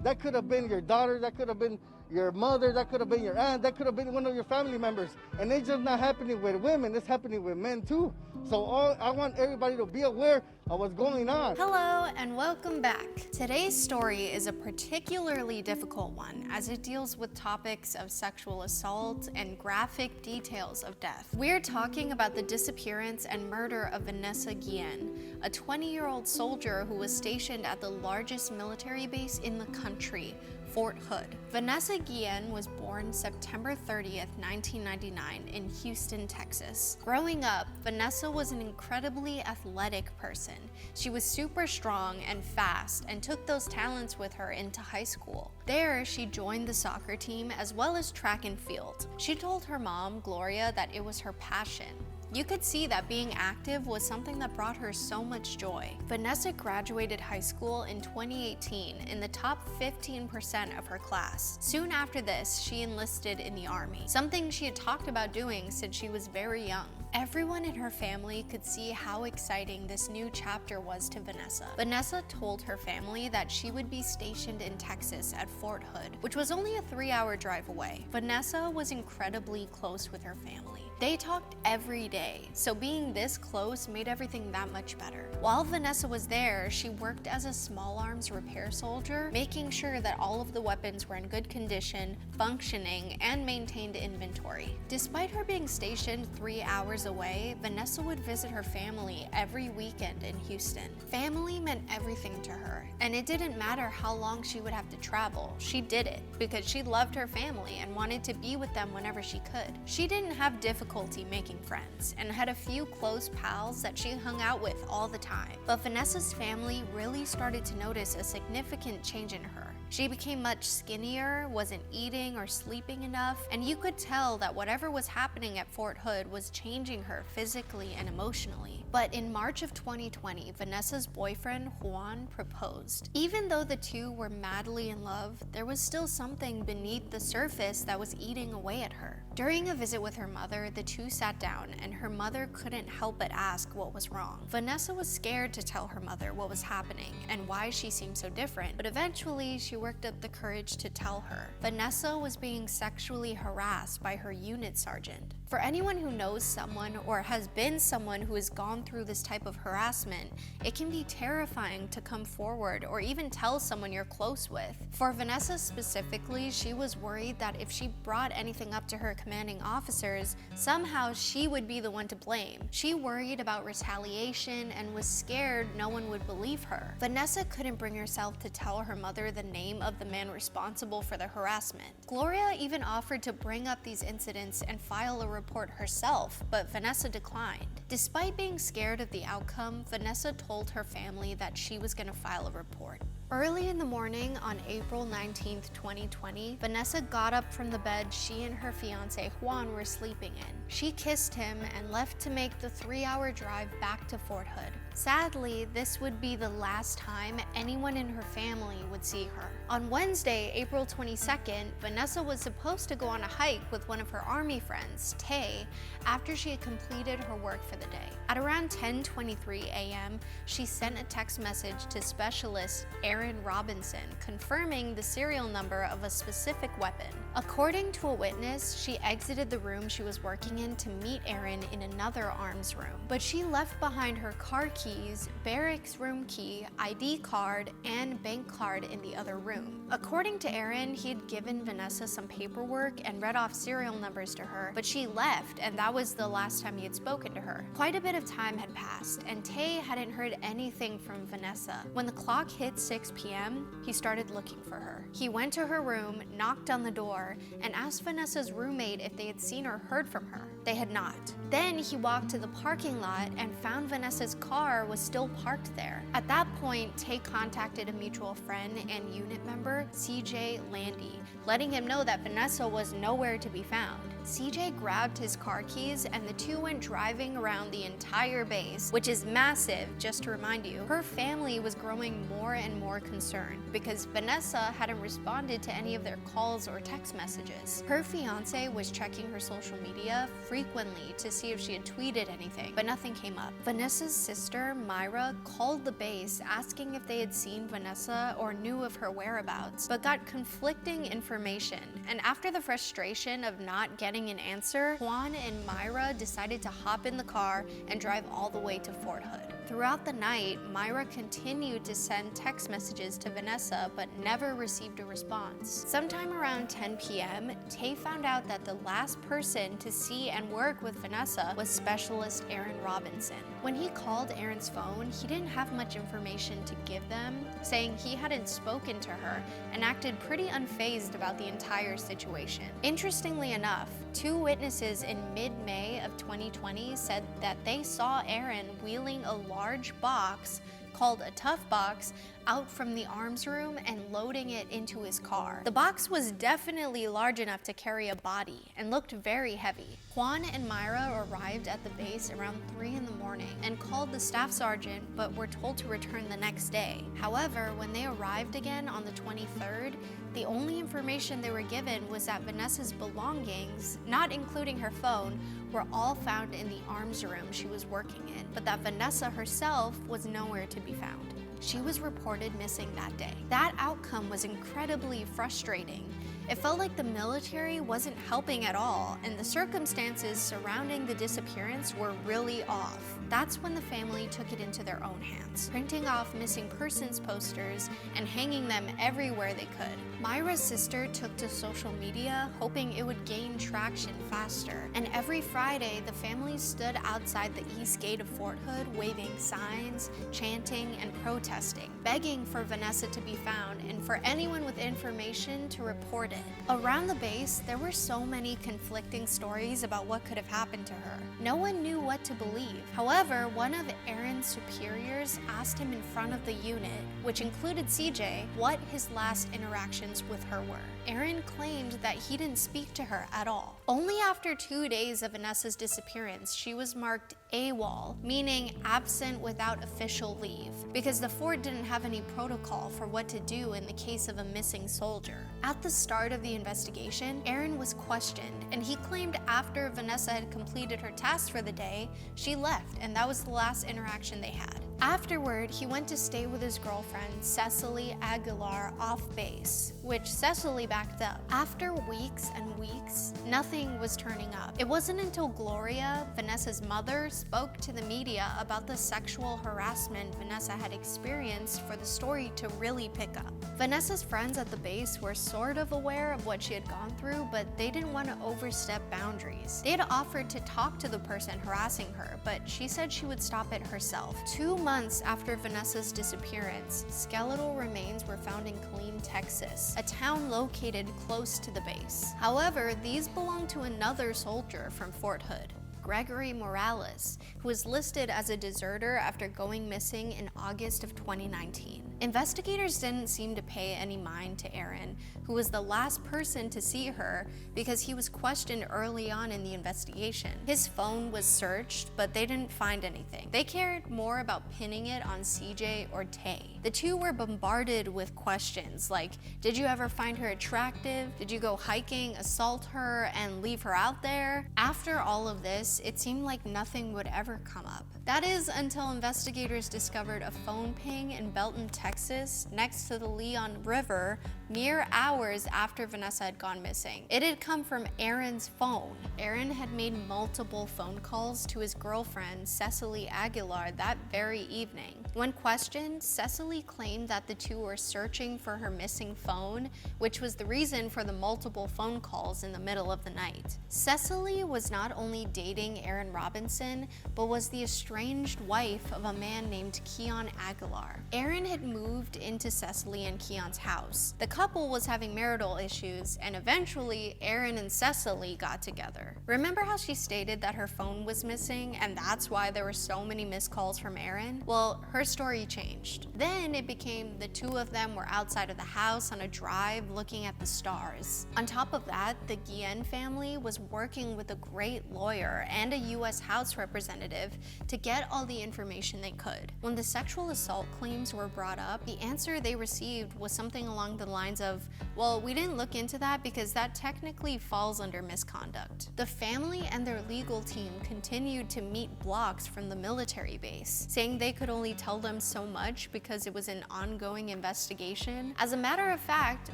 That could have been your daughter, that could have been your mother, that could have been your aunt, that could have been one of your family members. And it's just not happening with women, it's happening with men too. So I want everybody to be aware of what's going on. Hello and welcome back. Today's story is a particularly difficult one as it deals with topics of sexual assault and graphic details of death. We're talking about the disappearance and murder of Vanessa Guillen, a 20-year-old soldier who was stationed at the largest military base in the country, Fort Hood. Vanessa Guillen was born September 30th, 1999 in Houston, Texas. Growing up, Vanessa was an incredibly athletic person. She was super strong and fast and took those talents with her into high school. There, she joined the soccer team as well as track and field. She told her mom, Gloria, that it was her passion. You could see that being active was something that brought her so much joy. Vanessa graduated high school in 2018 in the top 15% of her class. Soon after this, she enlisted in the Army, something she had talked about doing since she was very young. Everyone in her family could see how exciting this new chapter was to Vanessa. Vanessa told her family that she would be stationed in Texas at Fort Hood, which was only a 3-hour drive away. Vanessa was incredibly close with her family. They talked every day, so being this close made everything that much better. While Vanessa was there, she worked as a small arms repair soldier, making sure that all of the weapons were in good condition, functioning, and maintained inventory. Despite her being stationed 3 hours away, Vanessa would visit her family every weekend in Houston. Family meant everything to her, and it didn't matter how long she would have to travel. She did it because she loved her family and wanted to be with them whenever she could. She didn't have difficulty making friends and had a few close pals that she hung out with all the time. But Vanessa's family really started to notice a significant change in her. She became much skinnier, wasn't eating or sleeping enough, and you could tell that whatever was happening at Fort Hood was changing her physically and emotionally. But in March of 2020, Vanessa's boyfriend, Juan, proposed. Even though the two were madly in love, there was still something beneath the surface that was eating away at her. During a visit with her mother, the two sat down and her mother couldn't help but ask what was wrong. Vanessa was scared to tell her mother what was happening and why she seemed so different, but eventually she worked up the courage to tell her. Vanessa was being sexually harassed by her unit sergeant. For anyone who knows someone or has been someone who has gone through this type of harassment, it can be terrifying to come forward or even tell someone you're close with. For Vanessa specifically, she was worried that if she brought anything up to her commanding officers, somehow she would be the one to blame. She worried about retaliation and was scared no one would believe her. Vanessa couldn't bring herself to tell her mother the name of the man responsible for the harassment. Gloria even offered to bring up these incidents and file a report herself, but Vanessa declined. Despite being scared of the outcome, Vanessa told her family that she was going to file a report. Early in the morning on April 19th, 2020, Vanessa got up from the bed she and her fiancé Juan were sleeping in. She kissed him and left to make the 3-hour drive back to Fort Hood. Sadly, this would be the last time anyone in her family would see her. On Wednesday, April 22nd, Vanessa was supposed to go on a hike with one of her Army friends, Tay, after she had completed her work for the day. At around 10:23 a.m., she sent a text message to specialist Aaron Robinson confirming the serial number of a specific weapon. According to a witness, she exited the room she was working in to meet Aaron in another arms room, but she left behind her car keys, barracks room key, ID card, and bank card in the other room. According to Aaron, he had given Vanessa some paperwork and read off serial numbers to her, but she left, and that was the last time he had spoken to her. Quite a bit of time had passed, and Tay hadn't heard anything from Vanessa. When the clock hit 6 p.m., he started looking for her. He went to her room, knocked on the door, and asked Vanessa's roommate if they had seen or heard from her. They had not. Then he walked to the parking lot and found Vanessa's car was still parked there. At that point, Tay contacted a mutual friend and unit member, CJ Landy, letting him know that Vanessa was nowhere to be found. CJ grabbed his car keys and the two went driving around the entire base, which is massive, just to remind you. Her family was growing more and more concerned because Vanessa hadn't responded to any of their calls or text messages. Her fiance was checking her social media frequently to see if she had tweeted anything, but nothing came up. Vanessa's sister sister, Myra, called the base asking if they had seen Vanessa or knew of her whereabouts, but got conflicting information. And after the frustration of not getting an answer, Juan and Myra decided to hop in the car and drive all the way to Fort Hood. Throughout the night, Myra continued to send text messages to Vanessa but never received a response. Sometime around 10 p.m., Tay found out that the last person to see and work with Vanessa was specialist Aaron Robinson. When he called Aaron's phone, he didn't have much information to give them, saying he hadn't spoken to her and acted pretty unfazed about the entire situation. Interestingly enough, 2 witnesses in mid-May of 2020 said that they saw Aaron wheeling a large box called a tough box out from the arms room and loading it into his car. The box was definitely large enough to carry a body and looked very heavy. Juan and Myra arrived at the base around 3 in the morning and called the staff sergeant but were told to return the next day. However, when they arrived again on the 23rd, the only information they were given was that Vanessa's belongings, not including her phone, were all found in the arms room she was working in, but that Vanessa herself was nowhere to be found. She was reported missing that day. That outcome was incredibly frustrating. It felt like the military wasn't helping at all, and the circumstances surrounding the disappearance were really off. That's when the family took it into their own hands, printing off missing persons posters and hanging them everywhere they could. Myra's sister took to social media, hoping it would gain traction faster. And every Friday, the family stood outside the east gate of Fort Hood, waving signs, chanting, and protesting, begging for Vanessa to be found and for anyone with information to report it. Around the base, there were so many conflicting stories about what could have happened to her. No one knew what to believe. However, one of Aaron's superiors asked him in front of the unit, which included CJ, what his last interactions with her were. Aaron claimed that he didn't speak to her at all. Only after 2 days of Vanessa's disappearance, she was marked AWOL, meaning absent without official leave, because the fort didn't have any protocol for what to do in the case of a missing soldier. At the start of the investigation, Aaron was questioned, and he claimed after Vanessa had completed her task for the day, she left, and that was the last interaction they had. Afterward, he went to stay with his girlfriend, Cecily Aguilar, off base, which Cecily backed up. After weeks and weeks, nothing was turning up. It wasn't until Gloria, Vanessa's mother, spoke to the media about the sexual harassment Vanessa had experienced for the story to really pick up. Vanessa's friends at the base were sort of aware of what she had gone through, but they didn't want to overstep boundaries. They had offered to talk to the person harassing her, but she said she would stop it herself. 2 months after Vanessa's disappearance, skeletal remains were found in Killeen, Texas, a town located close to the base. However, these belonged to another soldier from Fort Hood, Gregory Morales, who was listed as a deserter after going missing in August of 2019. Investigators didn't seem to pay any mind to Aaron, who was the last person to see her because he was questioned early on in the investigation. His phone was searched, but they didn't find anything. They cared more about pinning it on CJ or Tay. The two were bombarded with questions like, did you ever find her attractive? Did you go hiking, assault her, and leave her out there? After all of this, it seemed like nothing would ever come up. That is until investigators discovered a phone ping in Belton, Texas, next to the Leon River, mere hours after Vanessa had gone missing. It had come from Aaron's phone. Aaron had made multiple phone calls to his girlfriend, Cecily Aguilar, that very evening. When questioned, Cecily claimed that the two were searching for her missing phone, which was the reason for the multiple phone calls in the middle of the night. Cecily was not only dating Aaron Robinson, but was the estranged wife of a man named Keon Aguilar. Aaron had moved into Cecily and Keon's house. The couple was having marital issues, and eventually Aaron and Cecily got together. Remember how she stated that her phone was missing and that's why there were so many missed calls from Aaron? Well, her story changed. Then it became the two of them were outside of the house on a drive looking at the stars. On top of that, the Guillen family was working with a great lawyer and a US House representative to get all the information they could. When the sexual assault claims were brought up, the answer they received was something along the lines of, well, we didn't look into that because that technically falls under misconduct. The family and their legal team continued to meet blocks from the military base, saying they could only tell them so much because it was an ongoing investigation. As a matter of fact,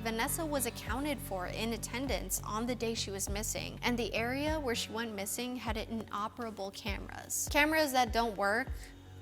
Vanessa was accounted for in attendance on the day she was missing, and the area where she went missing had inoperable cameras. Cameras that don't work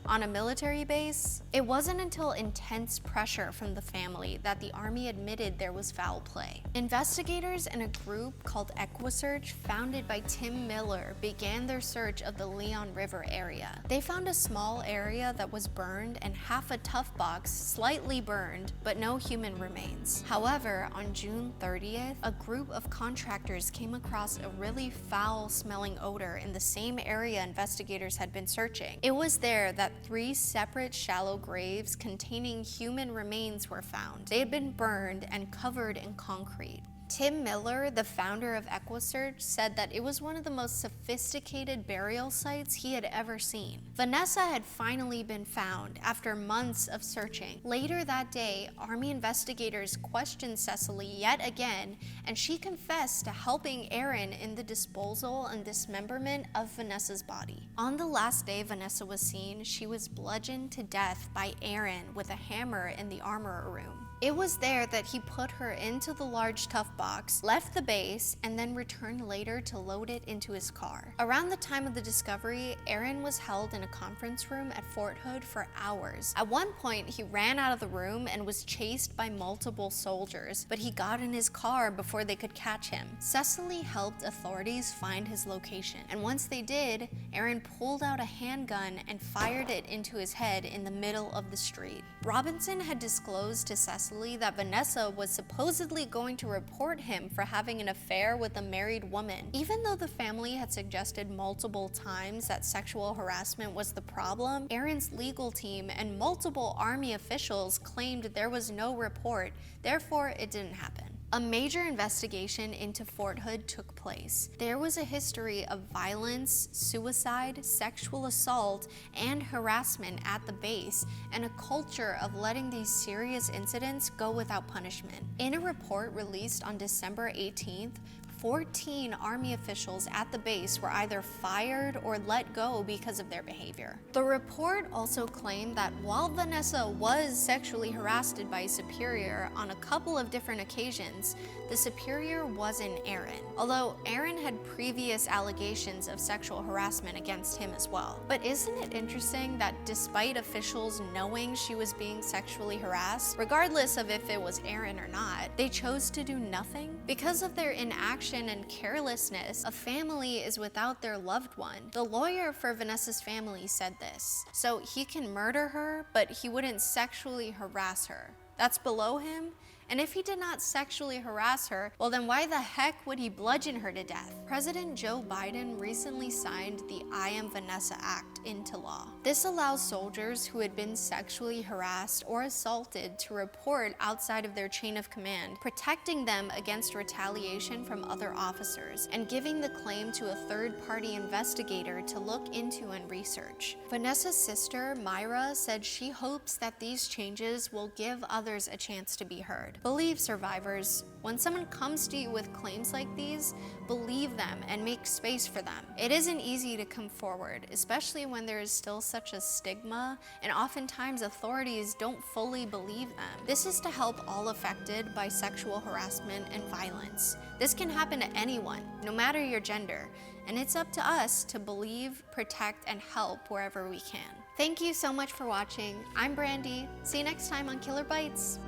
on a military base. It wasn't until intense pressure from the family that the Army admitted there was foul play. Investigators and a group called EquiSearch, founded by Tim Miller, began their search of the Leon River area. They found a small area that was burned and half a tough box slightly burned, but no human remains. However, on June 30th, a group of contractors came across a really foul-smelling odor in the same area investigators had been searching. It was there that 3 separate shallow graves containing human remains were found. They had been burned and covered in concrete. Tim Miller, the founder of EquiSearch, said that it was one of the most sophisticated burial sites he had ever seen. Vanessa had finally been found after months of searching. Later that day, Army investigators questioned Cecily yet again, and she confessed to helping Aaron in the disposal and dismemberment of Vanessa's body. On the last day Vanessa was seen, she was bludgeoned to death by Aaron with a hammer in the armorer room. It was there that he put her into the large tough box, left the base, and then returned later to load it into his car. Around the time of the discovery, Aaron was held in a conference room at Fort Hood for hours. At one point, he ran out of the room and was chased by multiple soldiers, but he got in his car before they could catch him. Cecily helped authorities find his location, and once they did, Aaron pulled out a handgun and fired it into his head in the middle of the street. Robinson had disclosed to Cecily that Vanessa was supposedly going to report him for having an affair with a married woman. Even though the family had suggested multiple times that sexual harassment was the problem, Aaron's legal team and multiple Army officials claimed there was no report, therefore it didn't happen. A major investigation into Fort Hood took place. There was a history of violence, suicide, sexual assault, and harassment at the base, and a culture of letting these serious incidents go without punishment. In a report released on December 18th, 14 Army officials at the base were either fired or let go because of their behavior. The report also claimed that while Vanessa was sexually harassed by a superior on a couple of different occasions, the superior wasn't Aaron, although Aaron had previous allegations of sexual harassment against him as well. But isn't it interesting that despite officials knowing she was being sexually harassed, regardless of if it was Aaron or not, they chose to do nothing? Because of their inaction and carelessness, a family is without their loved one. The lawyer for Vanessa's family said this: so he can murder her, but he wouldn't sexually harass her. That's below him? And if he did not sexually harass her, well then why the heck would he bludgeon her to death? President Joe Biden recently signed the I Am Vanessa Act into law. This allows soldiers who had been sexually harassed or assaulted to report outside of their chain of command, protecting them against retaliation from other officers, and giving the claim to a third-party investigator to look into and research. Vanessa's sister, Myra, said she hopes that these changes will give others a chance to be heard. Believe survivors. When someone comes to you with claims like these, believe them and make space for them. It isn't easy to come forward, especially when there is still such a stigma, and oftentimes authorities don't fully believe them. This is to help all affected by sexual harassment and violence. This can happen to anyone, no matter your gender, and it's up to us to believe, protect, and help wherever we can. Thank you so much for watching. I'm Brandi. See you next time on Killer Bites.